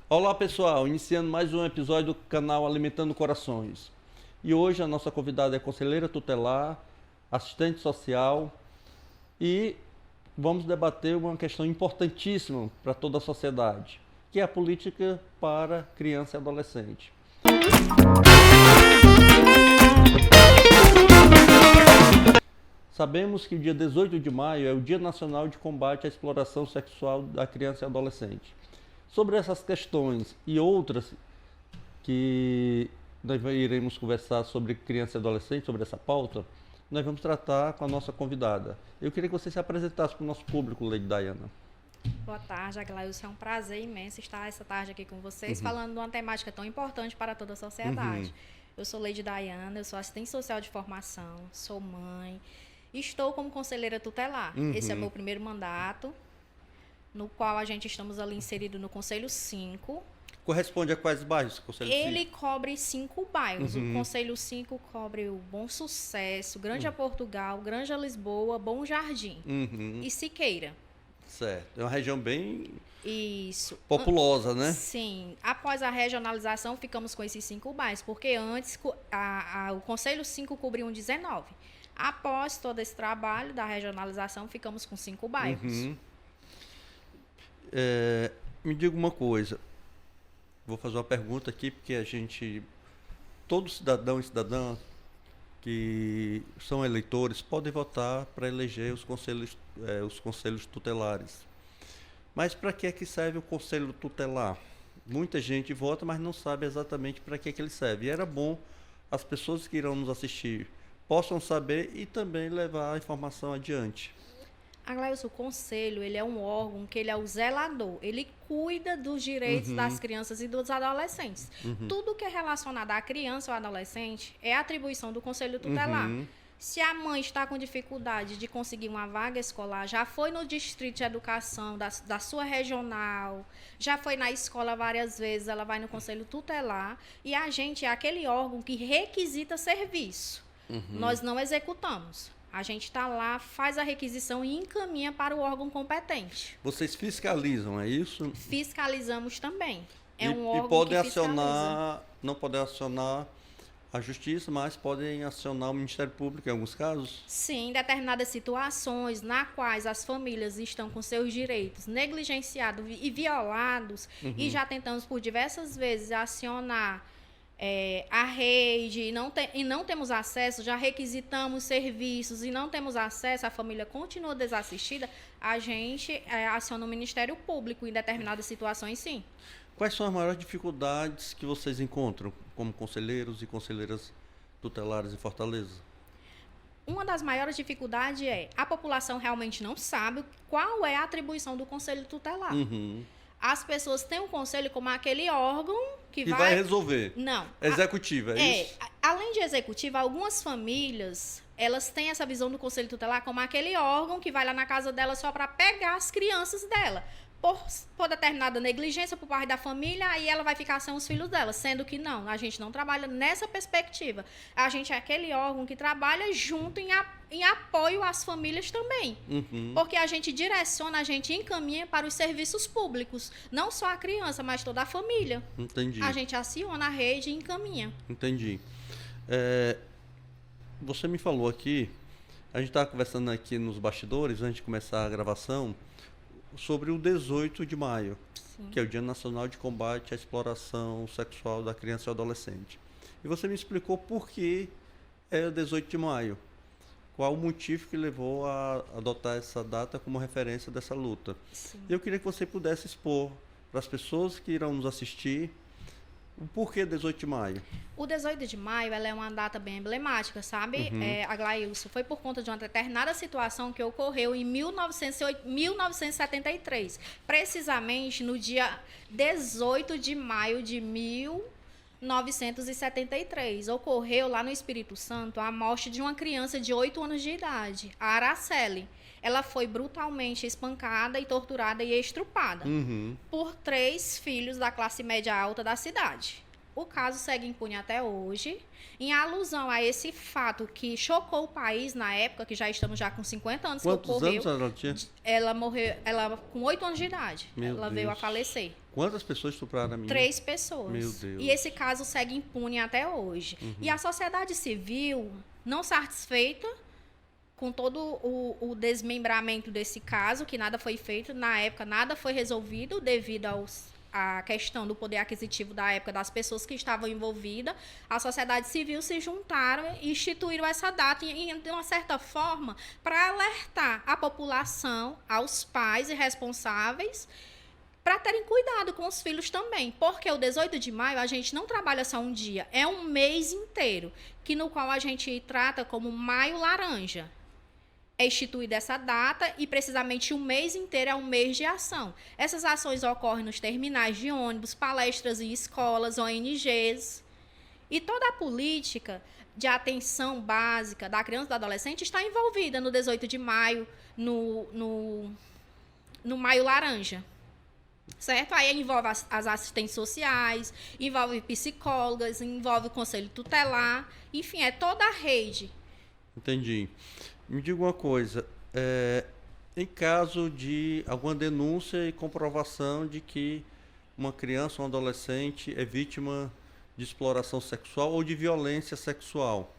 Olá pessoal, iniciando mais um episódio do canal Alimentando Corações. E hoje a nossa convidada é conselheira tutelar, assistente social e vamos debater uma questão importantíssima para toda a sociedade, que é a política para criança e adolescente. Sabemos que o dia 18 de maio é o Dia Nacional de Combate à Exploração Sexual da Criança e Adolescente. Sobre essas questões e outras que nós iremos conversar sobre criança e adolescente, sobre essa pauta, nós vamos tratar com a nossa convidada. Eu queria que você se apresentasse para o nosso público, Lady Diana. Boa tarde, Aglailson. É um prazer imenso estar essa tarde aqui com vocês, falando de uma temática tão importante para toda a sociedade. Eu sou Lady Diana, eu sou assistente social de formação, sou mãe, estou como conselheira tutelar. Esse é o meu primeiro mandato, no qual a gente estamos ali inserido no Conselho 5. Corresponde a quais bairros, Conselho 5? Ele cobre 5 bairros. O Conselho 5 cobre o Bom Sucesso, Granja Portugal, Granja Lisboa, Bom Jardim e Siqueira. Certo. É uma região bem Isso. populosa, né? Sim. Após a regionalização, ficamos com esses 5 bairros, porque antes o Conselho 5 cobriam 19. Após todo esse trabalho da regionalização, ficamos com 5 bairros. Me diga uma coisa. Vou fazer uma pergunta aqui, porque todo cidadão e cidadã que são eleitores podem votar para eleger os conselhos tutelares. Mas para que é que serve o conselho tutelar? Muita gente vota, mas não sabe exatamente para que é que ele serve. E era bom as pessoas que irão nos assistir possam saber e também levar a informação adiante. Aglailson, o conselho, ele é um órgão que ele é o zelador. Ele cuida dos direitos das crianças e dos adolescentes. Tudo que é relacionado à criança ou adolescente é atribuição do conselho tutelar. Se a mãe está com dificuldade de conseguir uma vaga escolar, já foi no distrito de educação da sua regional, já foi na escola várias vezes, ela vai no conselho tutelar e a gente é aquele órgão que requisita serviço. Nós não executamos. A gente está lá, faz a requisição e encaminha para o órgão competente. Vocês fiscalizam, é isso? Fiscalizamos também. É E um órgão podem que fiscaliza. não podem acionar a justiça, mas podem acionar o Ministério Público em alguns casos? Sim, em determinadas situações na quais as famílias estão com seus direitos negligenciados e violados, e já tentamos por diversas vezes acionar a rede e não temos acesso, já requisitamos serviços e não temos acesso, a família continua desassistida, a gente aciona o Ministério Público em determinadas situações, sim. Quais são as maiores dificuldades que vocês encontram como conselheiros e conselheiras tutelares em Fortaleza? Uma das maiores dificuldades é a população realmente não sabe qual é a atribuição do Conselho Tutelar. As pessoas têm o conselho como aquele órgão que vai resolver. Não. Executiva, é isso? Além de executiva, algumas famílias, elas têm essa visão do conselho tutelar como aquele órgão que vai lá na casa dela só para pegar as crianças dela. Por determinada negligência por parte da família, aí ela vai ficar sem os filhos dela, sendo que não, a gente não trabalha nessa perspectiva. A gente é aquele órgão que trabalha junto em apoio às famílias também. Porque a gente direciona, a gente encaminha para os serviços públicos, não só a criança, mas toda a família. Entendi. A gente aciona a rede e encaminha. Entendi. Você me falou aqui, a gente estava conversando aqui nos bastidores, antes de começar a gravação, sobre o 18 de maio, que é o Dia Nacional de Combate à Exploração Sexual da Criança e Adolescente. E você me explicou por que é o 18 de maio. Qual o motivo que levou a adotar essa data como referência dessa luta. E eu queria que você pudesse expor para as pessoas que irão nos assistir o porquê 18 de maio. O 18 de maio ela é uma data bem emblemática, sabe, Aglailson? Foi por conta de uma determinada situação que ocorreu em 1973. Precisamente no dia 18 de maio de 1973. Ocorreu lá no Espírito Santo a morte de uma criança de 8 anos de idade, a Araceli. Ela foi brutalmente espancada e torturada e estrupada por 3 filhos da classe média alta da cidade. O caso segue impune até hoje, em alusão a esse fato que chocou o país na época, que já estamos já com 50 anos Quantos que ocorreu. Quantos anos ela tinha? Ela morreu, ela com 8 anos de idade, ela veio a falecer. Quantas pessoas estupraram a menina? 3 pessoas. Meu Deus. E esse caso segue impune até hoje. E a sociedade civil, não satisfeita com todo o desmembramento desse caso, que nada foi feito, na época nada foi resolvido devido a questão do poder aquisitivo da época das pessoas que estavam envolvidas, a sociedade civil se juntaram e instituíram essa data, de uma certa forma, para alertar a população, aos pais e responsáveis, para terem cuidado com os filhos também, porque o 18 de maio a gente não trabalha só um dia, é um mês inteiro, no qual a gente trata como Maio Laranja. É instituída essa data e precisamente o mês inteiro é um mês de ação. Essas ações ocorrem nos terminais de ônibus, palestras em escolas, ONGs. E toda a política de atenção básica da criança e do adolescente está envolvida no 18 de maio, no Maio Laranja. Certo? Aí envolve as assistentes sociais, envolve psicólogas, envolve o conselho tutelar, enfim, é toda a rede. Entendi. Me diga uma coisa, em caso de alguma denúncia e comprovação de que uma criança ou um adolescente é vítima de exploração sexual ou de violência sexual,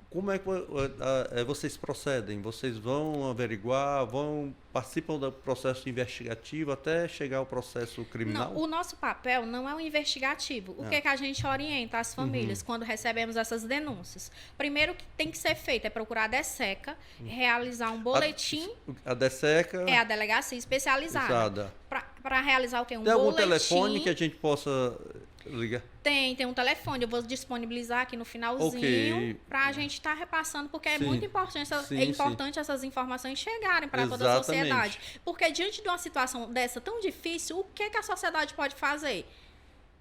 como é que vocês procedem? Vocês vão averiguar, participam do processo investigativo até chegar ao processo criminal? Não, o nosso papel não é o investigativo. O que é que a gente orienta as famílias quando recebemos essas denúncias? Primeiro que tem que ser feito é procurar a DSECA, realizar um boletim. A DSECA é a delegacia especializada. Para realizar o que? Um boletim. Tem algum telefone que a gente possa ligar? Tem um telefone, eu vou disponibilizar aqui no finalzinho para a gente estar repassando, porque é muito importante, essas informações chegarem para toda a sociedade. Porque diante de uma situação dessa tão difícil, o que a sociedade pode fazer?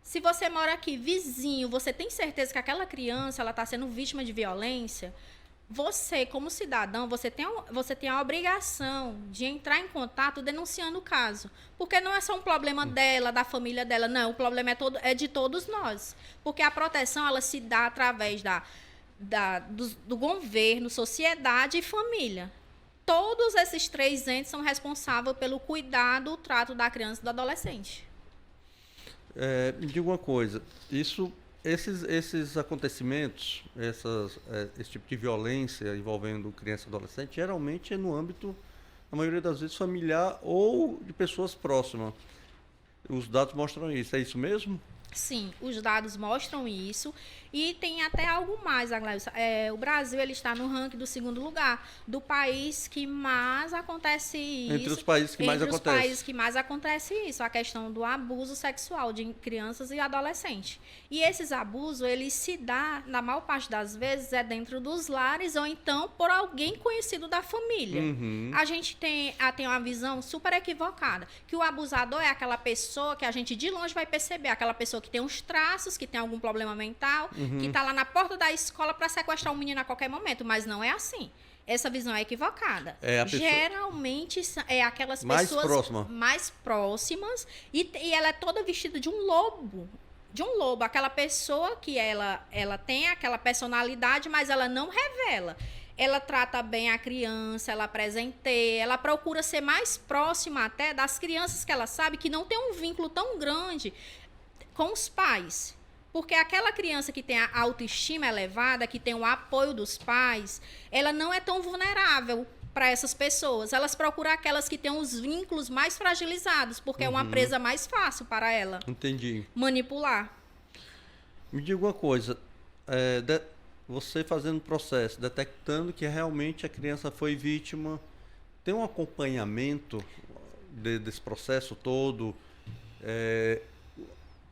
Se você mora aqui vizinho, você tem certeza que aquela criança está sendo vítima de violência, você, como cidadão, você tem a obrigação de entrar em contato denunciando o caso. Porque não é só um problema dela, da família dela, não. O problema é de todos nós. Porque a proteção, ela se dá através do governo, sociedade e família. Todos esses 3 entes são responsáveis pelo cuidado, o trato da criança e do adolescente. Me diga uma coisa, esses acontecimentos, esse tipo de violência envolvendo criança e adolescente, geralmente é no âmbito, na maioria das vezes, familiar ou de pessoas próximas. Os dados mostram isso, é isso mesmo? Sim, os dados mostram isso e tem até algo mais, Aglailson. O Brasil ele está no ranking do 2º lugar do país que mais acontece isso. Entre os países que mais acontece. Entre os países que mais acontece isso, a questão do abuso sexual de crianças e adolescentes. E esses abusos, eles se dão, na maior parte das vezes, dentro dos lares ou então por alguém conhecido da família. A gente tem uma visão super equivocada, que o abusador é aquela pessoa que a gente de longe vai perceber, aquela pessoa que tem uns traços, que tem algum problema mental, que está lá na porta da escola para sequestrar um menino a qualquer momento, mas não é assim. Essa visão é equivocada. Geralmente é aquelas pessoas mais próximas e ela é toda vestida de um lobo. Aquela pessoa que ela tem aquela personalidade, mas ela não revela. Ela trata bem a criança, ela presenteia, ela procura ser mais próxima até das crianças que ela sabe que não tem um vínculo tão grande com os pais. Porque aquela criança que tem a autoestima elevada, que tem o apoio dos pais, ela não é tão vulnerável para essas pessoas. Elas procuram aquelas que têm os vínculos mais fragilizados, porque é uma presa mais fácil para ela. Entendi. Manipular. Me diga uma coisa, você fazendo o processo, detectando que realmente a criança foi vítima, tem um acompanhamento desse processo todo?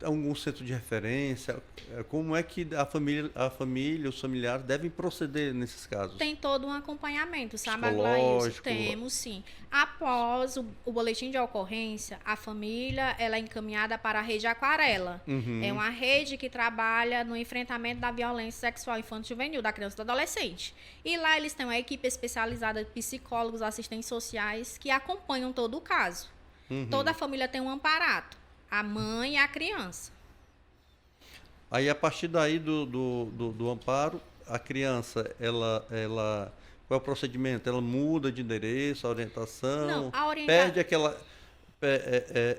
Algum centro de referência? Como é que a família, os familiares devem proceder nesses casos? Tem todo um acompanhamento, sabe, Aglailson? Temos, sim. Após o boletim de ocorrência, a família ela é encaminhada para a Rede Aquarela. É uma rede que trabalha no enfrentamento da violência sexual infanto-juvenil da criança e do adolescente. E lá eles têm uma equipe especializada de psicólogos, assistentes sociais que acompanham todo o caso. Toda a família tem um amparato. A mãe e a criança. Aí, a partir daí do amparo, a criança, qual é o procedimento? Ela muda de endereço, a Não, orientação, a orientação. perde aquela...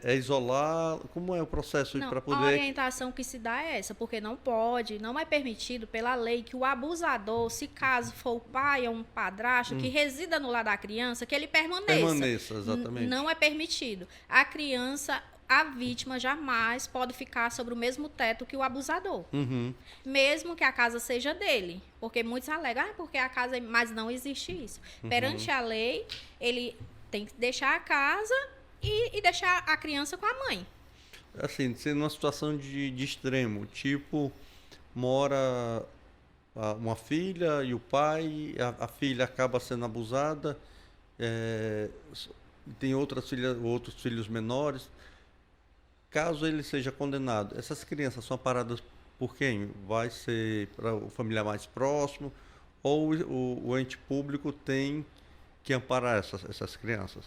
É isolar? Como é o processo Não, para a poder... orientação que se dá é essa, porque não pode, não é permitido pela lei que o abusador, se caso for o pai ou um padrasto que resida no lar da criança, que ele permaneça. Permaneça, exatamente. Não é permitido. A criança, a vítima, jamais pode ficar sobre o mesmo teto que o abusador. Uhum. Mesmo que a casa seja dele. Porque muitos alegam, porque a casa... Mas não existe isso. Perante a lei, ele tem que deixar a casa e deixar a criança com a mãe. Assim, sendo uma situação de extremo, tipo, mora uma filha e o pai, a filha acaba sendo abusada, tem outros filhos menores. Caso ele seja condenado, essas crianças são paradas por quem? Vai ser para o familiar mais próximo ou o ente público tem que amparar essas crianças?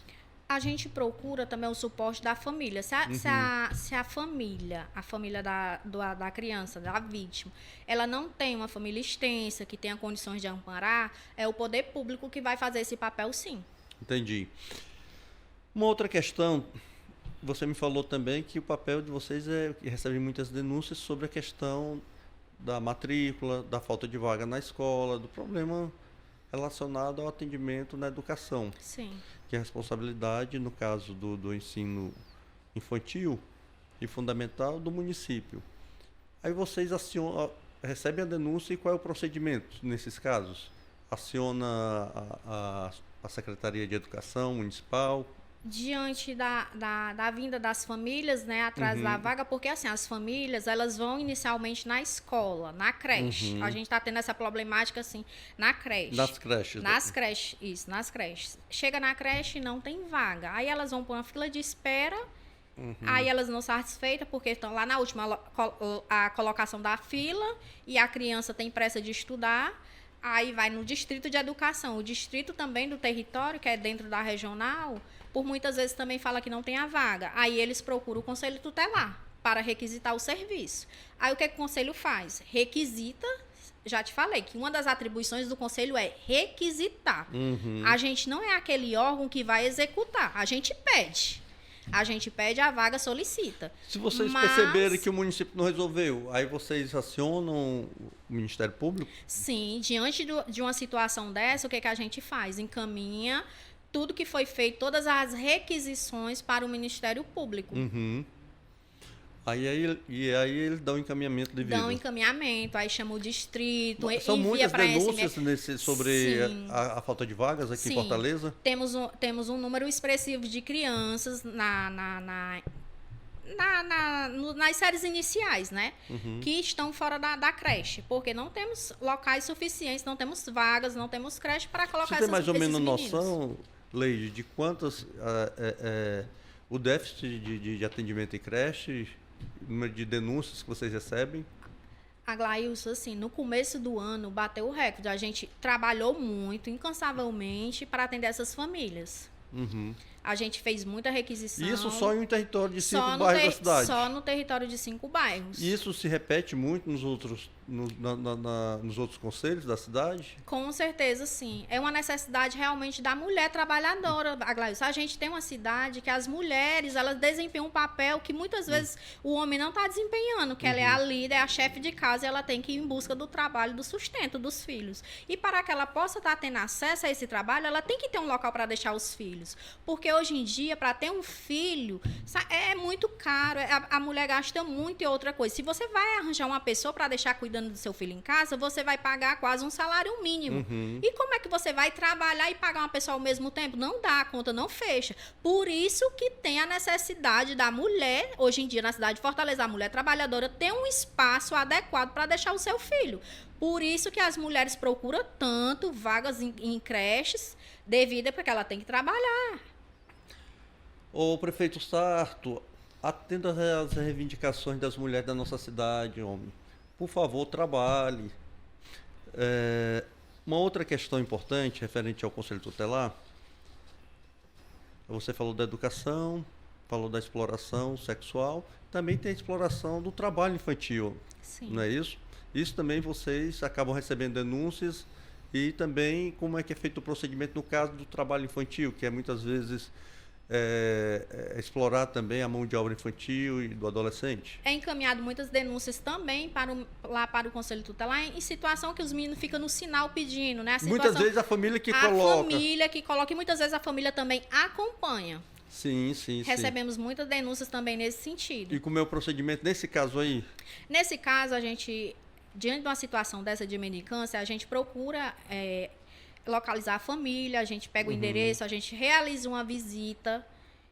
A gente procura também o suporte da família. Se a família da criança, da vítima, ela não tem uma família extensa, que tenha condições de amparar, é o poder público que vai fazer esse papel, sim. Entendi. Uma outra questão, você me falou também que o papel de vocês é que recebe muitas denúncias sobre a questão da matrícula, da falta de vaga na escola, do problema relacionado ao atendimento na educação. Sim. Que é a responsabilidade, no caso do ensino infantil e fundamental, do município. Aí vocês recebem a denúncia e qual é o procedimento nesses casos? Aciona a Secretaria de Educação Municipal? Diante da vinda das famílias, né, atrás da vaga, porque assim, as famílias, elas vão inicialmente na escola, na creche. A gente está tendo essa problemática assim, na creche. Nas creches. Nas creches, isso, nas creches. Chega na creche e não tem vaga. Aí elas vão para uma fila de espera, aí elas não satisfeitas, porque estão lá na última a colocação da fila, e a criança tem pressa de estudar. Aí vai no distrito de educação. O distrito também do território, que é dentro da regional, por muitas vezes também fala que não tem a vaga. Aí eles procuram o conselho tutelar para requisitar o serviço. Aí o que o conselho faz? Requisita. Já te falei que uma das atribuições do conselho é requisitar. A gente não é aquele órgão que vai executar. A gente pede. A gente pede, a vaga solicita. Se vocês perceberem que o município não resolveu, aí vocês acionam o Ministério Público? Sim, diante de uma situação dessa, o que a gente faz? Encaminha tudo que foi feito, todas as requisições para o Ministério Público. Aí eles dão encaminhamento devido. Dão encaminhamento, aí chama o distrito, São muitas denúncias sobre a falta de vagas aqui em Fortaleza? Temos um número expressivo de crianças nas séries iniciais, né? Que estão fora da creche, porque não temos locais suficientes, não temos vagas, não temos creche para colocar esses meninos. Você tem mais ou menos meninos. noção, Leide, de quantas... o déficit de atendimento em creche, o número de denúncias que vocês recebem? Aglailson, assim, no começo do ano bateu o recorde. A gente trabalhou muito, incansavelmente, para atender essas famílias. A gente fez muita requisição. Isso só em um território de 5 bairros da cidade? Só no território de 5 bairros. E isso se repete muito nos outros conselhos da cidade? Com certeza, sim. É uma necessidade realmente da mulher trabalhadora, Aglailson. A gente tem uma cidade que as mulheres, elas desempenham um papel que muitas vezes o homem não está desempenhando, que ela é a líder, é a chefe de casa, e ela tem que ir em busca do trabalho, do sustento dos filhos. E para que ela possa estar tendo acesso a esse trabalho, ela tem que ter um local para deixar os filhos. Porque hoje em dia, para ter um filho, é muito caro, a mulher gasta muito e outra coisa. Se você vai arranjar uma pessoa para deixar cuidando do seu filho em casa, você vai pagar quase um salário mínimo. E como é que você vai trabalhar e pagar uma pessoa ao mesmo tempo? Não dá, a conta não fecha. Por isso que tem a necessidade da mulher, hoje em dia na cidade de Fortaleza, a mulher trabalhadora ter um espaço adequado para deixar o seu filho. Por isso que as mulheres procuram tanto vagas em creches, devido a porque ela tem que trabalhar. Ô, prefeito Sarto, atenda às reivindicações das mulheres da nossa cidade, homem. Por favor, trabalhe. Uma outra questão importante, referente ao Conselho Tutelar, você falou da educação, falou da exploração sexual, também tem a exploração do trabalho infantil, Sim. não é isso? Isso também vocês acabam recebendo denúncias e também como é que é feito o procedimento no caso do trabalho infantil, que é muitas vezes explorar também a mão de obra infantil e do adolescente. É encaminhado muitas denúncias também lá para o Conselho Tutelar em situação que os meninos ficam no sinal pedindo, né? Muitas vezes a família que coloca. A família que coloca e muitas vezes a família também acompanha. Sim. Recebemos muitas denúncias também nesse sentido. E como é o procedimento nesse caso aí? Nesse caso, a gente, diante de uma situação dessa de mendicância, a gente procura localizar a família, a gente pega o endereço, a gente realiza uma visita,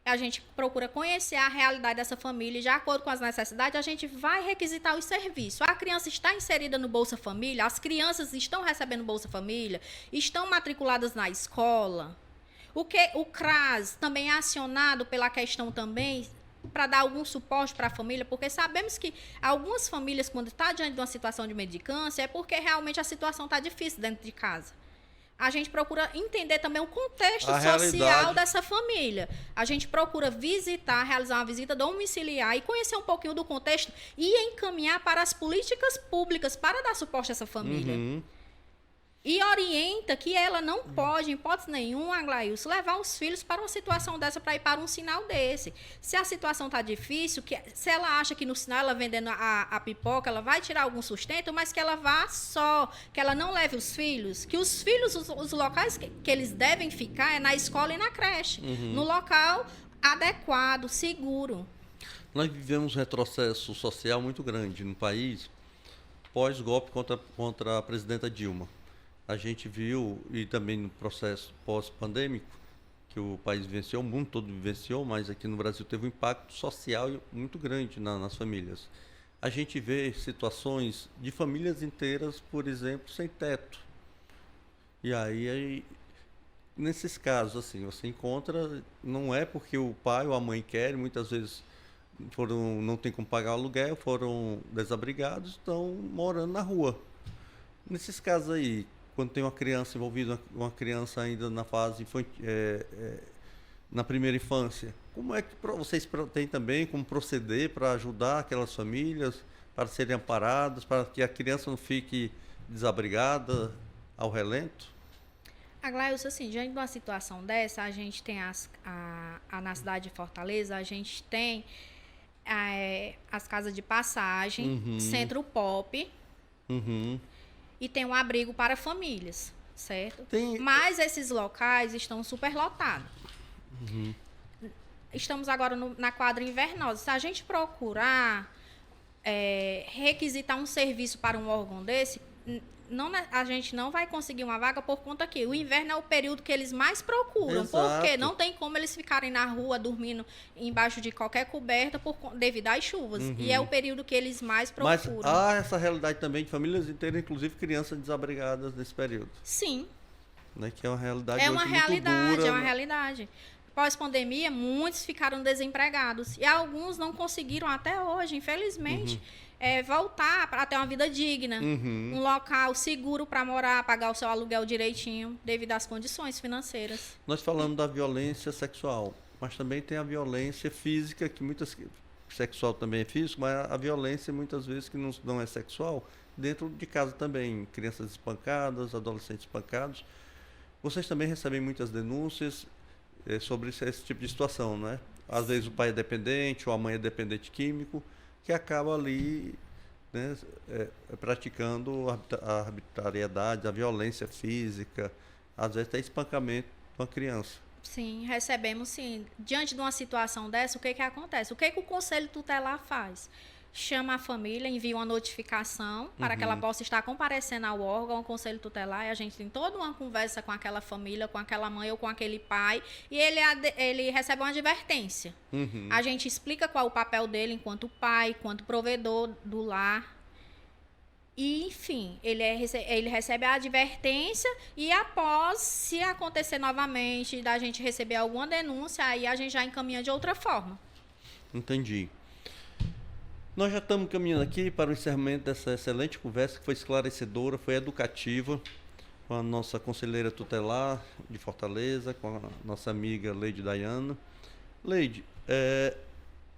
a gente procura conhecer a realidade dessa família e, de acordo com as necessidades, a gente vai requisitar os serviços. A criança está inserida no Bolsa Família, as crianças estão recebendo Bolsa Família, estão matriculadas na escola. O CRAS também é acionado pela questão também para dar algum suporte para a família, porque sabemos que algumas famílias, quando estão diante de uma situação de mendicância, é porque realmente a situação está difícil dentro de casa. A gente procura entender também o contexto social dessa família. A gente procura visitar, realizar uma visita domiciliar e conhecer um pouquinho do contexto e encaminhar para as políticas públicas para dar suporte a essa família. E orienta que ela não pode, em hipótese nenhuma, Aglailson, levar os filhos para uma situação dessa, para ir para um sinal desse. Se a situação está difícil, se ela acha que no sinal, ela vendendo a pipoca, ela vai tirar algum sustento, mas que ela vá só, que ela não leve os filhos, que os filhos, os locais que eles devem ficar é na escola e na creche, no local adequado, seguro. Nós vivemos um retrocesso social muito grande no país, pós-golpe contra a presidenta Dilma. A gente viu, e também no processo pós-pandêmico, que o país vivenciou, o mundo todo vivenciou, mas aqui no Brasil teve um impacto social muito grande nas famílias. A gente vê situações de famílias inteiras, por exemplo, sem teto. E aí nesses casos, assim, você encontra, não é porque o pai ou a mãe querem, muitas vezes não tem como pagar o aluguel, foram desabrigados, estão morando na rua. Nesses casos aí, quando tem uma criança envolvida, uma criança ainda na fase infantil, na primeira infância, como é que vocês têm também como proceder para ajudar aquelas famílias, para serem amparadas, para que a criança não fique desabrigada ao relento? Aglailson, assim, diante de uma situação dessa, a gente tem na cidade de Fortaleza, a gente tem as casas de passagem, Centro Pop, e tem um abrigo para famílias, certo? Mas esses locais estão superlotados. Estamos agora na quadra invernosa. Se a gente procurar requisitar um serviço para um órgão desse, a gente não vai conseguir uma vaga por conta que o inverno é o período que eles mais procuram. Exato. Porque não tem como eles ficarem na rua dormindo embaixo de qualquer coberta devido às chuvas. E é o período que eles mais procuram. Mas há essa realidade também de famílias inteiras, inclusive crianças desabrigadas nesse período. Sim. Né, que é uma realidade muito dura. É uma né? realidade. Pós-pandemia, muitos ficaram desempregados. E alguns não conseguiram até hoje, infelizmente, voltar para ter uma vida digna. Um local seguro para morar, pagar o seu aluguel direitinho, devido às condições financeiras. Nós falamos da violência sexual, mas também tem a violência física, que sexual também é físico, mas a violência muitas vezes que não é sexual, dentro de casa também. Crianças espancadas, adolescentes espancados. Vocês também recebem muitas denúncias sobre esse tipo de situação, né? Às vezes o pai é dependente ou a mãe é dependente químico, que acaba ali, né, praticando a arbitrariedade, a violência física, às vezes até espancamento de uma criança. Sim, recebemos sim. Diante de uma situação dessa, o que acontece? O que o Conselho Tutelar faz? Chama a família, envia uma notificação para que ela possa estar comparecendo ao órgão, ao Conselho Tutelar, e a gente tem toda uma conversa com aquela família, com aquela mãe ou com aquele pai, e ele recebe uma advertência. A gente explica qual é o papel dele enquanto pai, enquanto provedor do lar. E, enfim, ele recebe a advertência e após, se acontecer novamente, da gente receber alguma denúncia, aí a gente já encaminha de outra forma. Entendi. Nós já estamos caminhando aqui para o encerramento dessa excelente conversa, que foi esclarecedora, foi educativa, com a nossa conselheira tutelar de Fortaleza, com a nossa amiga Leide Dayana. Leide,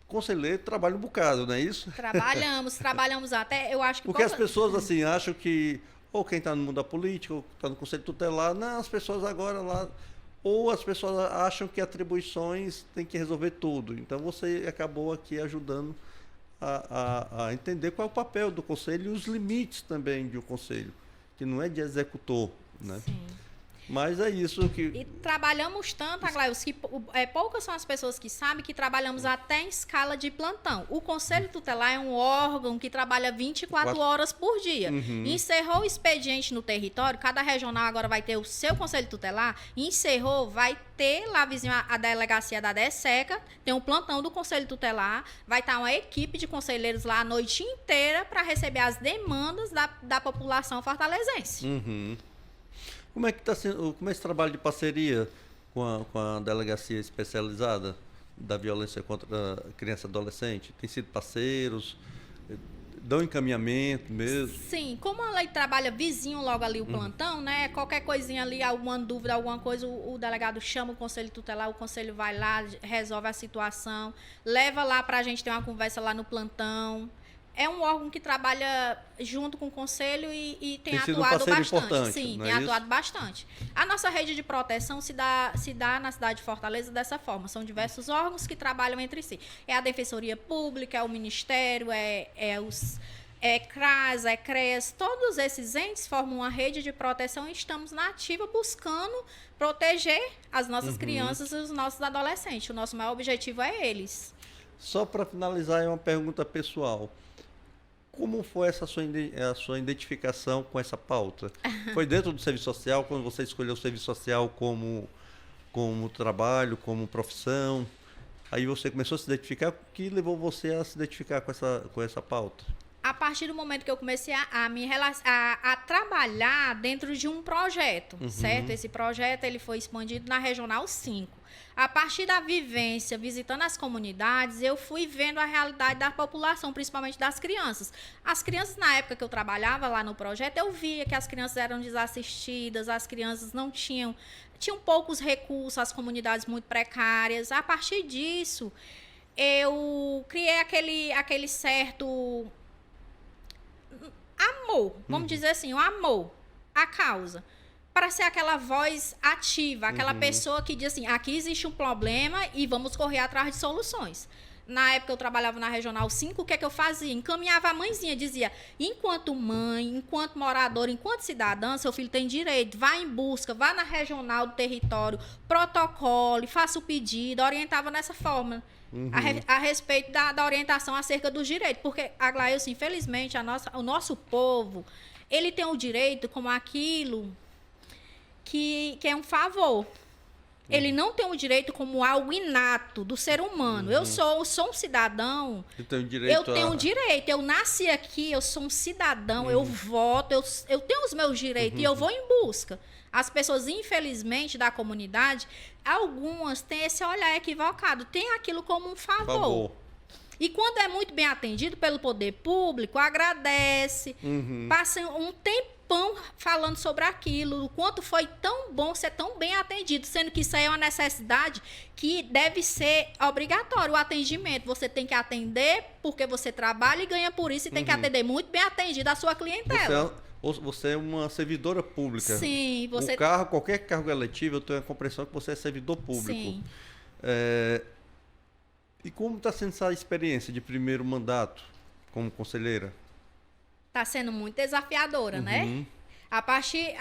conselheiro trabalha um bocado, não é isso? Trabalhamos até, eu acho que... Porque as pessoas, assim, acham que, ou quem está no mundo da política, ou está no conselho tutelar, não, as pessoas agora lá... Ou as pessoas acham que atribuições tem que resolver tudo. Então, você acabou aqui ajudando a entender qual é o papel do conselho e os limites também de um conselho, que não é de executor, né? Sim. Mas é isso que... E trabalhamos tanto, Aglailson, que poucas são as pessoas que sabem que trabalhamos até em escala de plantão. O Conselho Tutelar é um órgão que trabalha 24 horas por dia. Uhum. Encerrou o expediente no território, cada regional agora vai ter o seu Conselho Tutelar, encerrou, vai ter lá vizinho a delegacia da DESECA, tem um plantão do Conselho Tutelar, vai estar uma equipe de conselheiros lá a noite inteira para receber as demandas da população fortalezense. Uhum. Como é que está sendo, como é esse trabalho de parceria com a delegacia especializada da violência contra a criança e adolescente? Tem sido parceiros? Dão encaminhamento mesmo? Sim, como a lei trabalha vizinho logo ali o plantão, né? Qualquer coisinha ali, alguma dúvida, alguma coisa, o delegado chama o conselho tutelar, o conselho vai lá, resolve a situação, leva lá para a gente ter uma conversa lá no plantão. É um órgão que trabalha junto com o conselho e tem atuado bastante. Sim, tem atuado bastante. A nossa rede de proteção se dá na cidade de Fortaleza dessa forma. São diversos órgãos que trabalham entre si. É a Defensoria Pública, é o Ministério, é CRAS, é CREAS. Todos esses entes formam uma rede de proteção e estamos na ativa buscando proteger as nossas crianças e os nossos adolescentes. O nosso maior objetivo é eles. Só para finalizar, é uma pergunta pessoal. Como foi a sua identificação com essa pauta? Foi dentro do serviço social, quando você escolheu o serviço social como trabalho, como profissão? Aí você começou a se identificar. O que levou você a se identificar com essa pauta? A partir do momento que eu comecei a trabalhar dentro de um projeto, certo? Esse projeto ele foi expandido na Regional 5. A partir da vivência, visitando as comunidades, eu fui vendo a realidade da população, principalmente das crianças. As crianças, na época que eu trabalhava lá no projeto, eu via que as crianças eram desassistidas, as crianças não tinham poucos recursos, as comunidades muito precárias. A partir disso, eu criei aquele certo amor, vamos dizer assim, o amor à causa, para ser aquela voz ativa, aquela pessoa que diz assim, aqui existe um problema e vamos correr atrás de soluções. Na época eu trabalhava na Regional 5, o que é que eu fazia? Encaminhava a mãezinha, dizia, enquanto mãe, enquanto moradora, enquanto cidadã, seu filho tem direito, vá em busca, vá na regional do território, protocole, faça o pedido, orientava nessa forma. A respeito da orientação acerca dos direitos. Porque, Aglailson, infelizmente, o nosso povo, ele tem o direito como aquilo que é um favor. Ele não tem o direito como algo inato do ser humano. Eu sou um cidadão. Eu tenho direito. Eu nasci aqui, eu sou um cidadão, eu voto, eu tenho os meus direitos e eu vou em busca. As pessoas, infelizmente, da comunidade, algumas têm esse olhar equivocado, têm aquilo como um favor. E quando é muito bem atendido pelo poder público, agradece, passa um tempão falando sobre aquilo, o quanto foi tão bom ser tão bem atendido, sendo que isso aí é uma necessidade que deve ser obrigatório, o atendimento. Você tem que atender porque você trabalha e ganha por isso, e tem que atender muito bem atendido a sua clientela. Você é uma servidora pública. Sim, você... Qualquer cargo eletivo, eu tenho a compreensão que você é servidor público. Sim. E como está sendo essa experiência de primeiro mandato como conselheira? Está sendo muito desafiadora, né? A partir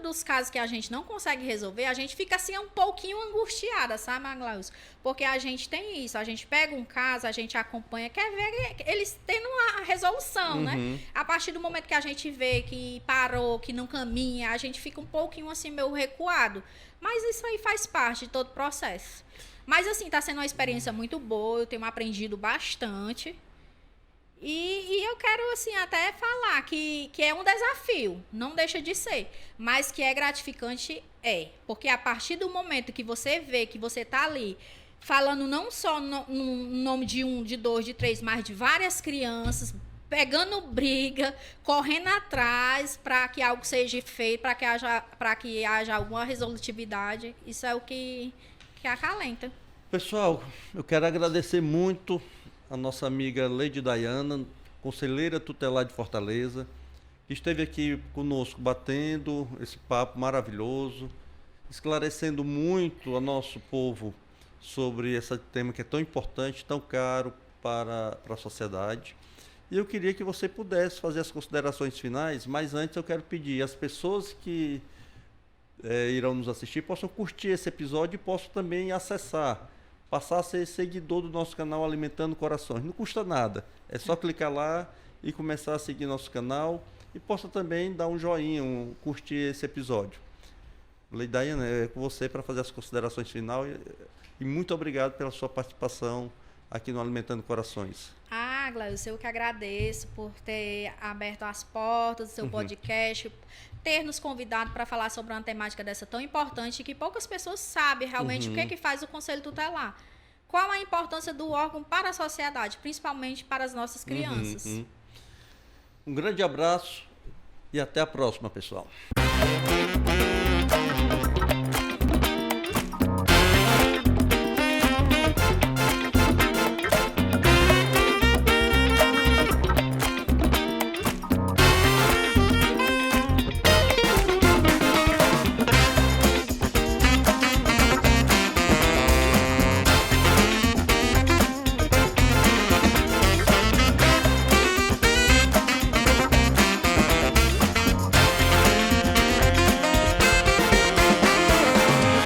dos casos que a gente não consegue resolver, a gente fica assim um pouquinho angustiada, sabe, Aglailson? Porque a gente tem isso, a gente pega um caso, a gente acompanha, quer ver eles tendo uma resolução, né? A partir do momento que a gente vê que parou, que não caminha, a gente fica um pouquinho assim meio recuado. Mas isso aí faz parte de todo o processo. Mas assim, está sendo uma experiência muito boa, eu tenho aprendido bastante. E eu quero, assim, até falar que é um desafio, não deixa de ser, mas que é gratificante, porque a partir do momento que você vê que você está ali, falando não só no nome de 1, de 2, de 3, mas de várias crianças, pegando briga, correndo atrás para que algo seja feito, para que haja alguma resolutividade, isso é o que acalenta. Pessoal, eu quero agradecer muito a nossa amiga Lady Diana, conselheira tutelar de Fortaleza, que esteve aqui conosco batendo esse papo maravilhoso, esclarecendo muito ao nosso povo sobre esse tema que é tão importante, tão caro para a sociedade. E eu queria que você pudesse fazer as considerações finais, mas antes eu quero pedir às pessoas que irão nos assistir, possam curtir esse episódio e possam também acessar, passar a ser seguidor do nosso canal Alimentando Corações. Não custa nada, é só clicar lá e começar a seguir nosso canal e possa também dar um joinha, curtir esse episódio. Leidaia, é com você para fazer as considerações finais e muito obrigado pela sua participação aqui no Alimentando Corações. Gleison, eu que agradeço por ter aberto as portas do seu podcast, ter nos convidado para falar sobre uma temática dessa tão importante que poucas pessoas sabem realmente o que é que faz o Conselho Tutelar. Qual a importância do órgão para a sociedade, principalmente para as nossas crianças. Um grande abraço e até a próxima, pessoal.